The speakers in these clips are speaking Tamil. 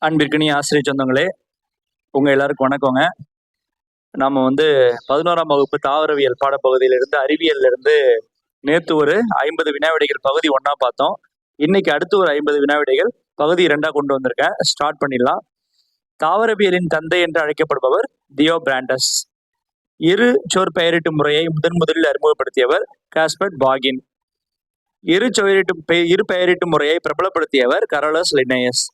அன்பிற்கினிய ஆசிரியர் சொந்தங்களே, உங்க எல்லாருக்கும் வணக்கங்க. நாம 11ஆம் வகுப்பு தாவரவியல் பாடப்பகுதியிலிருந்து அறிவியல்ல இருந்து நேத்து ஒரு 50 வினாவிடைகள் பகுதி 1 பார்த்தோம். இன்னைக்கு அடுத்து ஒரு 50 வினாவிடைகள் பகுதி 2 கொண்டு வந்திருக்கேன். ஸ்டார்ட் பண்ணிடலாம். தாவரவியலின் தந்தை என்று அழைக்கப்படுபவர் தியோபிராண்டஸ். இரு சொற்பெயரிட்டு முறையை முதலில் அறிமுகப்படுத்தியவர் காஸ்பர் பாகின். இரு பெயரிட்டு முறையை பிரபலப்படுத்தியவர் கரோலஸ் லின்னேயஸ்.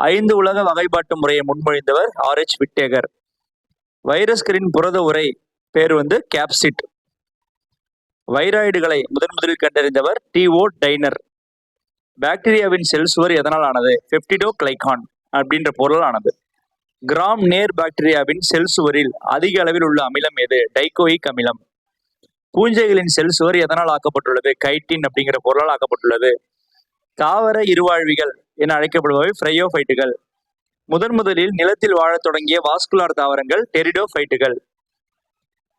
5 உலக வகைப்பாட்டு முறையை முன்மொழிந்தவர் ஆர்எச் விட்டேகர். வைரஸ்களின் புரத உரை பேர் கேப்சிட். வைராய்டுகளை முதலில் கண்டறிந்தவர் டிஓ டைனர். பாக்டீரியாவின் செல் சுவர் எதனால் ஆனது? பெப்டிடோகிளைகான் அப்படின்ற பொருள் ஆனது. கிராம் நேர் பாக்டீரியாவின் செல் சுவரில் அதிக அளவில் உள்ள அமிலம் எது? டைகோயிக் அமிலம். பூஞ்சைகளின் செல் சுவர் எதனால் ஆக்கப்பட்டுள்ளது? கைட்டின் அப்படிங்கிற பொருளால் ஆக்கப்பட்டுள்ளது. தாவர இருவாழ்விகள் என அழைக்கப்படுபவை ஃப்ரையோஃபைட்டுகள். முதலில் நிலத்தில் வாழத் தொடங்கிய வாஸ்குலார் தாவரங்கள் டெரிடோஃபைட்டுகள்.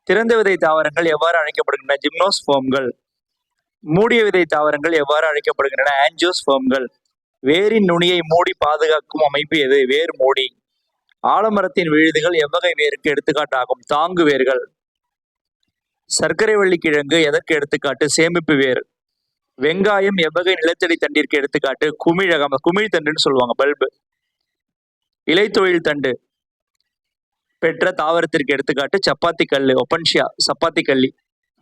திறந்த விதை தாவரங்கள் எவ்வாறு அழைக்கப்படுகின்றன? ஜிம்னோஸ்போம்கள். மூடிய விதை தாவரங்கள் எவ்வாறு அழைக்கப்படுகின்றன? ஆன்ஜியோஸ்போம்கள். வேரின் நுனியை மூடி பாதுகாக்கும் அமைப்பு எது? வேர் மூடி. ஆலமரத்தின் விழுதுகள் எவ்வகை வேருக்கு எடுத்துக்காட்டாகும்? தாங்கு வேர்கள். சர்க்கரை வள்ளி கிழங்கு எதற்கு எடுத்துக்காட்டு? சேமிப்பு வேர். வெங்காயம் எவ்வகை நிலத்தடி தண்டிற்கு எடுத்துக்காட்டு? குமிழ் தண்டுன்னு சொல்லுவாங்க, பல்பு. இலைத்தொழில் தண்டு பெற்ற தாவரத்திற்கு எடுத்துக்காட்டு? சப்பாத்தி கல்லு, ஒப்பன்ஷியா, சப்பாத்தி கல்லி.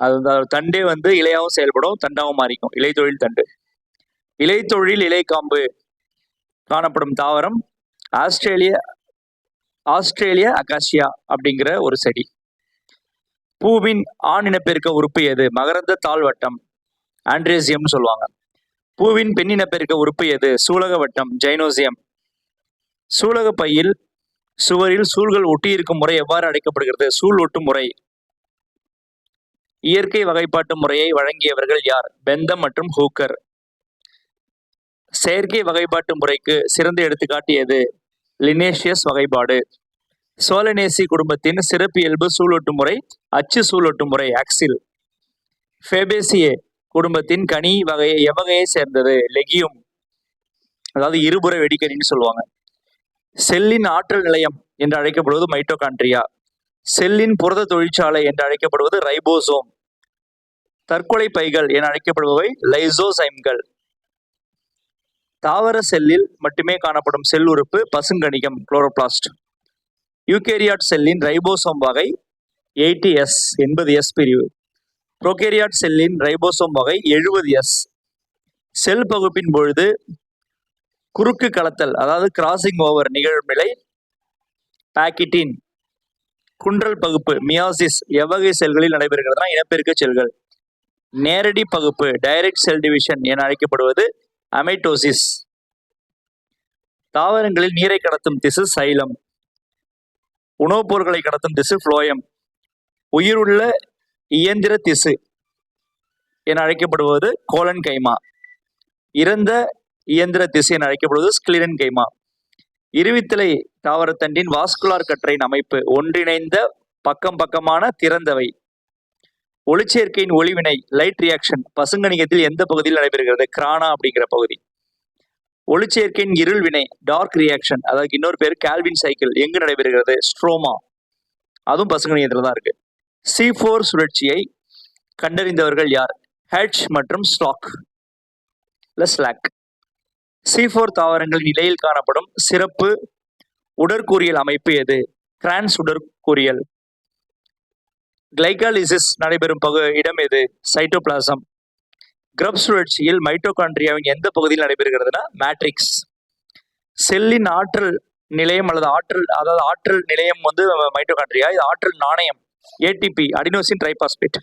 அது தண்டே இலையாவும் செயல்படும், தண்டாவும் மாறிக்கும். இலைத்தொழில் தண்டு. இலைத்தொழில் இலைக்காம்பு காணப்படும் தாவரம் ஆஸ்திரேலியா அகாசியா அப்படிங்கிற ஒரு செடி. பூவின் ஆண் இனப்பெருக்க உறுப்பு எது? மகரந்த தாழ்வட்டம், ஆண்ட்ரேசியம் சொல்லுவாங்க. பூவின் பெண்ணினப்பெருக்க உறுப்பு எது? சூலக வட்டம், ஜைனோசியம். சூலக பையில் சுவரில் சூழ்கள் ஒட்டியிருக்கும் முறை எவ்வாறு அழைக்கப்படுகிறது? சூழ் ஒட்டு முறை. இயற்கை வகைப்பாட்டு முறையை வழங்கியவர்கள் யார்? பெந்தம் மற்றும் ஹூக்கர். செயற்கை வகைப்பாட்டு முறைக்கு சிறந்த எடுத்துக்காட்டு எது? லினேஷியஸ் வகைப்பாடு. சோலனேசி குடும்பத்தின் சிறப்பியல்பு சூழொட்டு முறை, அச்சு சூழொட்டு முறை, ஆக்சில். ஃபேபேசியே குடும்பத்தின் கனி வகையை எவ்வகையை சேர்ந்தது? லெகியும், அதாவது இருபுற வெடிக்கனின்னு சொல்லுவாங்க. செல்லின் ஆற்றல் நிலையம் என்று அழைக்கப்படுவது மைட்டோகாண்ட்ரியா. செல்லின் புரத தொழிற்சாலை என்று அழைக்கப்படுவது ரைபோசோம். தற்கொலை பைகள் என அழைக்கப்படுபவை லைசோசைம்கள். தாவர செல்லில் மட்டுமே காணப்படும் செல் உறுப்பு பசுங்கணிகம், குளோரோபிளாஸ்ட். யூகேரியாட் செல்லின் ரைபோசோம் வகை 80S, 80S பிரிவு. புரோகேரியாட் செல்லின் ரைபோசோம் வகை 70S. செல் பகுப்பின் பொழுது குறுக்கு கலத்தல், அதாவது கிராசிங் ஓவர் நிகழும் நிலை பாக்கிட்டின். குன்றல் பகுப்பு மியாசிஸ் எவ்வகை செல்களில் நடைபெறுகிறதுனா இனப்பெருக்க செல்கள். நேரடி பகுப்பு டைரக்ட் செல் டிவிஷன் என அழைக்கப்படுவது அமைட்டோசிஸ். தாவரங்களில் நீரை கடத்தும் திசு சைலம். உணவுப் பொருட்களை கடத்தும் திசு புளோயம். உயிருள்ள இயந்திர திசு என அழைக்கப்படுவது கோலன் கைமா. இறந்த இயந்திர திசு என அழைக்கப்படுவது ஸ்கிலிரன் கைமா. இருவித்தலை தாவரத்தண்டின் வாஸ்குலார் கற்றையின் அமைப்பு ஒன்றிணைந்த பக்கமான திறந்தவை. ஒளிச்சேர்க்கையின் ஒளிவினை லைட் ரியாக்ஷன் பசுங்கணிகத்தில் எந்த பகுதியில் நடைபெறுகிறது? கிரானா அப்படிங்கிற பகுதி. ஒளிச்சேர்க்கையின் இருள் வினை டார்க் ரியாக்ஷன், அதாவது இன்னொரு பேர் கால்வின் சைக்கிள், எங்கு நடைபெறுகிறது? ஸ்ட்ரோமா, அதுவும் பசுங்கணிகத்துல தான் இருக்கு. C4 சுழற்சியை கண்டறிந்தவர்கள் யார்? ஹெட்ச் மற்றும் ஸ்லாக். C4 தாவரங்களின் நிலையில் காணப்படும் சிறப்பு உடற்கூறியல் அமைப்பு எது? கிரான்ஸ் உடற்கூறியல். கிளைகாலிசிஸ் நடைபெறும் இடம் எது? சைட்டோபிளாசம். கிரப் சுழற்சியில் மைட்டோகாண்ட்ரியாவின் எந்த பகுதியில் நடைபெறுகிறதுனா மேட்ரிக்ஸ். செல்லின் ஆற்றல் நிலையம் அல்லது ஆற்றல் நிலையம் மைட்டோகாண்ட்ரியா. இது ஆற்றல் நாணயம் ATP, அடினோசின் ட்ரைபாஸ்பேட்.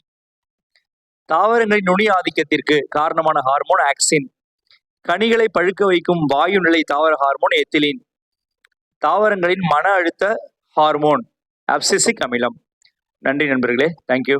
தாவரங்களின் நுனி ஆதிக்கத்திற்கு காரணமான ஹார்மோன் ஆக்சின். கனிகளை பழுக்க வைக்கும் வாயு நிலை தாவர ஹார்மோன் எத்திலீன். தாவரங்களின் மன அழுத்த ஹார்மோன் அப்சிசிக் அமிலம். நன்றி நண்பர்களே, தேங்க்யூ.